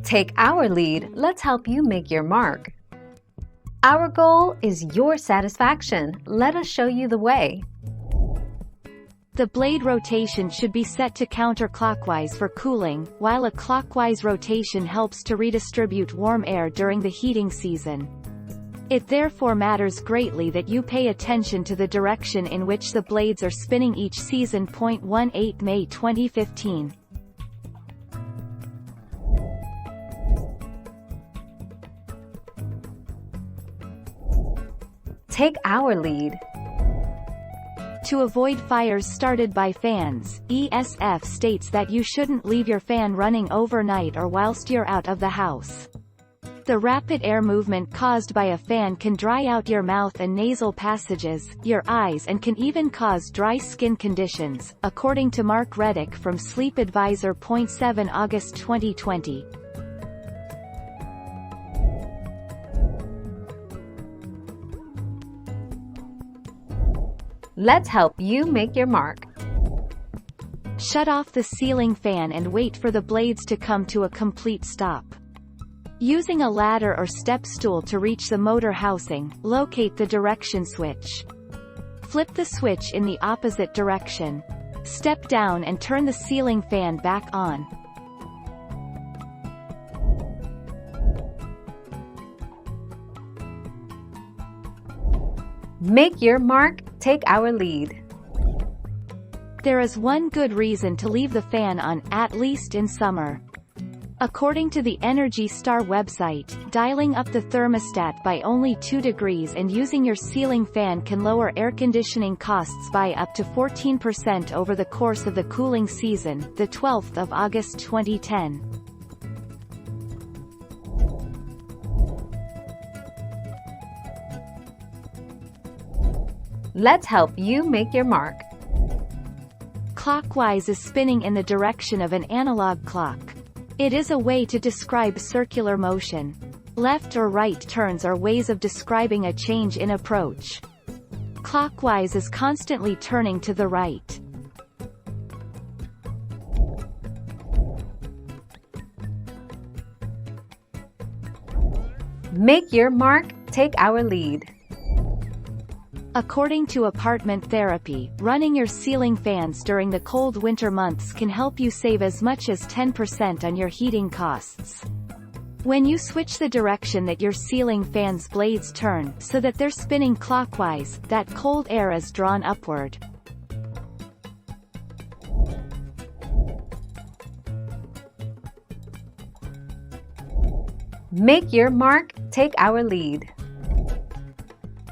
Take our lead, let's help you make your mark. Our goal is your satisfaction. Let us show you the way. The blade rotation should be set to counterclockwise for cooling, while a clockwise rotation helps to redistribute warm air during the heating season. It therefore matters greatly that you pay attention to the direction in which the blades are spinning each season. 18 May 2015. Take our lead. To avoid fires started by fans, ESF states that you shouldn't leave your fan running overnight or whilst you're out of the house. The rapid air movement caused by a fan can dry out your mouth and nasal passages, your eyes, and can even cause dry skin conditions, according to Mark Reddick from Sleep Advisor. 7 August 2020. Let's help you make your mark. Shut off the ceiling fan and wait for the blades to come to a complete stop. Using a ladder or step stool to reach the motor housing, locate the direction switch. Flip the switch in the opposite direction. Step down and turn the ceiling fan back on. Make your mark, take our lead. There is one good reason to leave the fan on, at least in summer. According to the Energy Star website, dialing up the thermostat by only 2 degrees and using your ceiling fan can lower air conditioning costs by up to 14% over the course of the cooling season. The 12th of August 2010. Let's help you make your mark. Clockwise is spinning in the direction of an analog clock. It is a way to describe circular motion. Left or right turns are ways of describing a change in approach. Clockwise is constantly turning to the right. Make your mark, take our lead. According to Apartment Therapy, running your ceiling fans during the cold winter months can help you save as much as 10% on your heating costs. When you switch the direction that your ceiling fan's blades turn, so that they're spinning clockwise, that cold air is drawn upward. Make your mark, take our lead.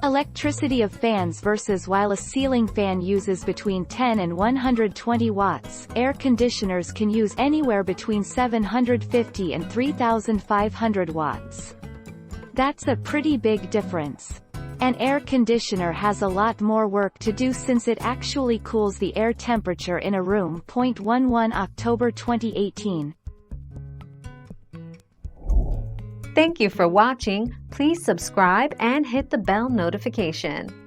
Electricity of fans versus while a ceiling fan uses between 10 and 120 watts, air conditioners can use anywhere between 750 and 3,500 watts. That's a pretty big difference. An air conditioner has a lot more work to do since it actually cools the air temperature in a room. 11 October 2018. Thank you for watching. Please subscribe and hit the bell notification.